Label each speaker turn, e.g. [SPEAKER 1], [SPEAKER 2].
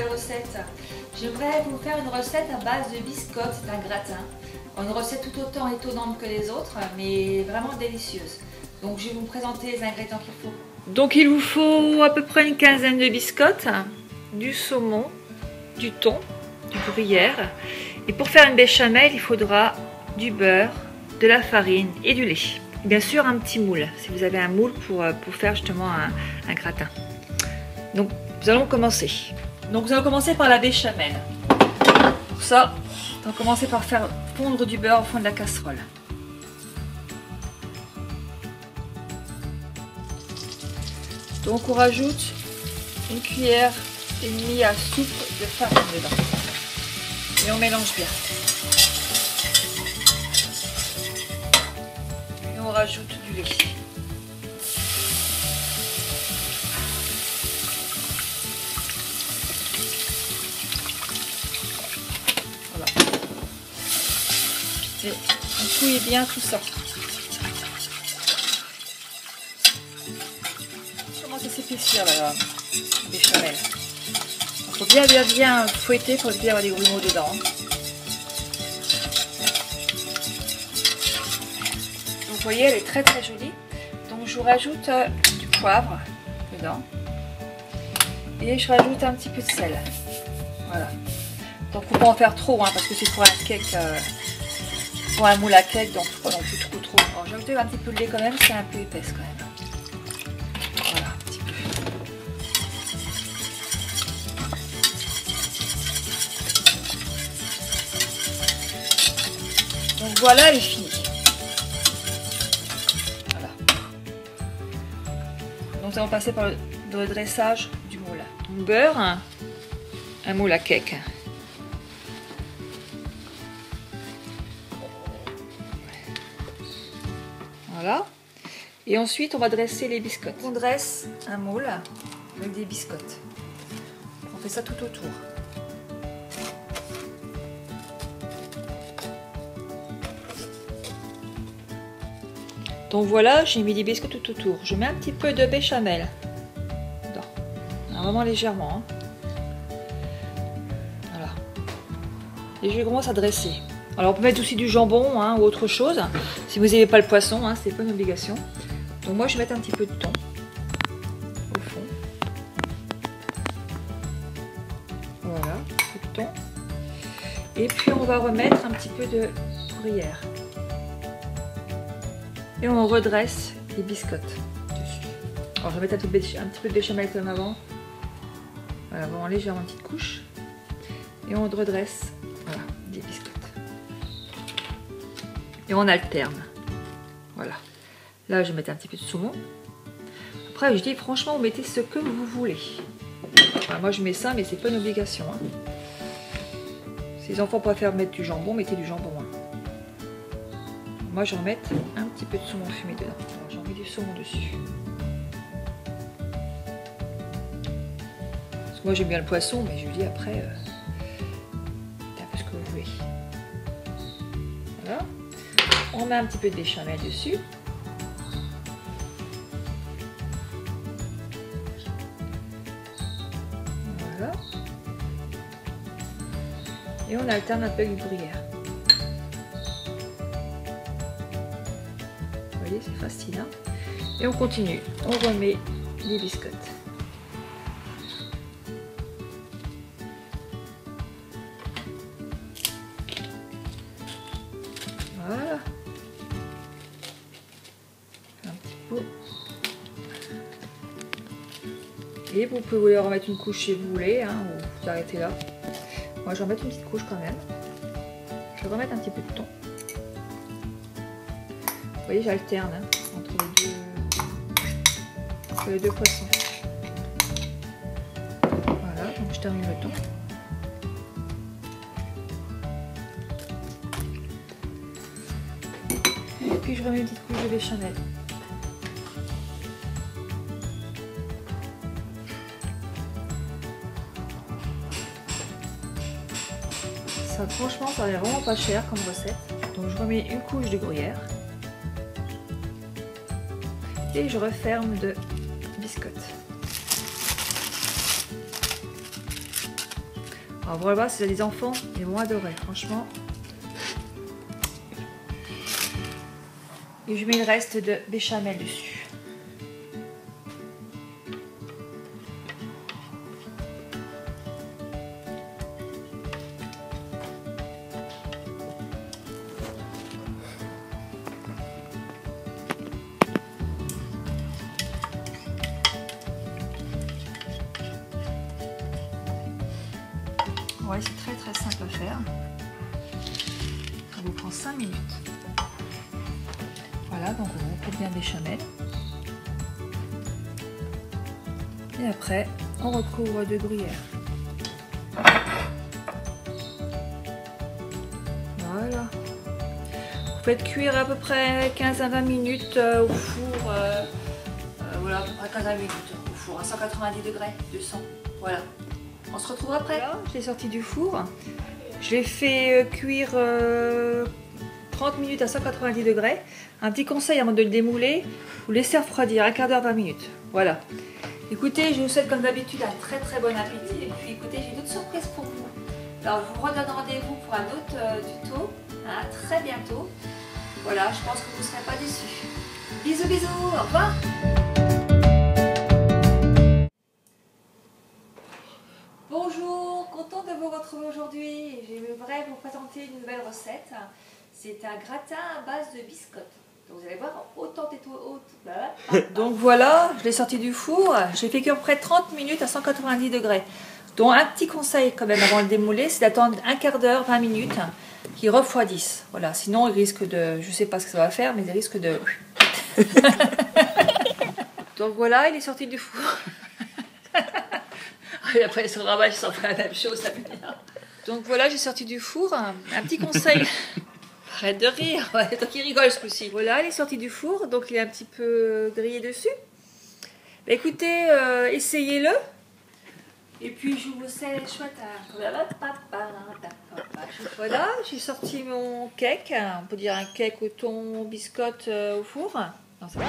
[SPEAKER 1] nouvelle recette. J'aimerais vous faire une recette à base de biscottes, c'est un gratin. Une recette tout autant étonnante que les autres, mais vraiment délicieuse. Donc je vais vous présenter les ingrédients qu'il faut. Donc il vous faut à peu près une quinzaine de biscottes, du saumon, du thon, du gruyère. Et pour faire une béchamel, il faudra du beurre, de la farine et du lait. Et bien sûr un petit moule, si vous avez un moule pour faire justement un gratin. Donc nous allons commencer. Donc nous allons commencer par la béchamel. Pour ça, on va commencer par faire fondre du beurre au fond de la casserole. Donc on rajoute une cuillère et demie à soupe de farine dedans. Et on mélange bien. Et on rajoute du lait. Voilà. Et on touille bien tout ça. Comment ça s'épaissir la béchamel. Il faut bien fouetter pour bien avoir des grumeaux dedans. Donc vous voyez, elle est très très jolie. Donc je vous rajoute du poivre dedans. Et je rajoute un petit peu de sel. Voilà. Donc il ne faut pas en faire trop parce que c'est pour un cake, pour un moule à cake, donc il ne faut pas non plus trop. Alors j'ai ajouté un petit peu de lait quand même, c'est un peu épaisse quand même. Voilà, un petit peu. Donc voilà, elle est finie. Voilà. Donc nous allons passer par le dressage du moule. Du beurre, un moule à cake. Voilà. Et ensuite, on va dresser les biscottes. On dresse un moule avec des biscottes. On fait ça tout autour. Donc voilà, j'ai mis des biscottes tout autour. Je mets un petit peu de béchamel dedans. Vraiment légèrement. Voilà. Et je commence à dresser. Alors on peut mettre aussi du jambon ou autre chose. Si vous n'avez pas le poisson, c'est pas une obligation. Donc moi je vais mettre un petit peu de thon au fond. Voilà, un peu de thon. Et puis on va remettre un petit peu de gruyère. Et on redresse les biscottes dessus. Alors je vais mettre un petit peu de béchamel comme avant. Voilà, vraiment légèrement une petite couche. Et on redresse des biscottes. Et on alterne. Voilà. Là je vais mettre un petit peu de saumon. Après je dis franchement vous mettez ce que vous voulez. Enfin, moi je mets ça mais c'est pas une obligation. Si les enfants préfèrent mettre du jambon, mettez du jambon. Moi j'en mets un petit peu de saumon fumé dedans. J'en mets du saumon dessus. Parce que moi j'aime bien le poisson, mais je dis après, c'est un peu ce que vous voulez. Voilà. On met un petit peu de béchamel dessus. Voilà. Et on alterne un peu avec du gruyère. Vous voyez, c'est facile. Et on continue. On remet les biscottes. Voilà. Un petit peu. Et vous pouvez en remettre une couche si vous voulez, ou vous arrêtez là. Moi, je vais en mettre une petite couche quand même. Je vais remettre un petit peu de thon. Vous voyez, j'alterne entre les deux poissons. Voilà, donc je termine le thon. Et puis je remets une petite couche de béchamel. Ça, franchement, ça va vraiment pas cher comme recette. Donc je remets une couche de gruyère. Et je referme de biscottes. Alors voilà, si vous avez des enfants, ils vont adorer, franchement. Et je mets le reste de béchamel dessus. Ouais, c'est très très simple à faire. Ça vous prend 5 minutes. Voilà, donc on recoupe bien béchamel. Et après, on recouvre de gruyère. Voilà. Vous faites cuire à peu près 15 à 20 minutes au four. Voilà, à peu près 15 à 20 minutes au four, à 190 degrés, 200. Voilà. On se retrouve après. Voilà, je l'ai sorti du four. Je l'ai fait cuire 30 minutes à 190 degrés. Un petit conseil avant de le démouler, vous laissez refroidir un quart d'heure, 20 minutes. Voilà. Écoutez, je vous souhaite comme d'habitude un très très bon appétit. Et puis écoutez, j'ai d'autres surprises pour vous. Alors je vous redonne rendez-vous pour un autre tuto. À très bientôt. Voilà, je pense que vous ne serez pas déçus. Bisous bisous, au revoir. Bonjour, contente de vous retrouver aujourd'hui. J'aimerais vous présenter une nouvelle recette. C'est un gratin à base de biscottes. Donc vous allez voir, autant et tout haute. Donc voilà, je l'ai sorti du four. J'ai fait cuire près de 30 minutes à 190 degrés. Donc un petit conseil quand même avant de le démouler, c'est d'attendre un quart d'heure, 20 minutes, qu'il refroidisse. Voilà, sinon il risque de, je sais pas ce que ça va faire, mais il risque de... Donc voilà, il est sorti du four. Et après il se ravage, ça fait la même chose, ça m'énerve. Donc voilà, j'ai sorti du four. Un petit conseil. Arrête de rire, ouais, toi qui rigole ce coup-ci. Voilà, il est sorti du four, donc il est un petit peu grillé dessus. Bah, écoutez, essayez-le. Et puis je vous souhaite Voilà, j'ai sorti mon cake. On peut dire un cake au thon biscotte au four. Non, ça va.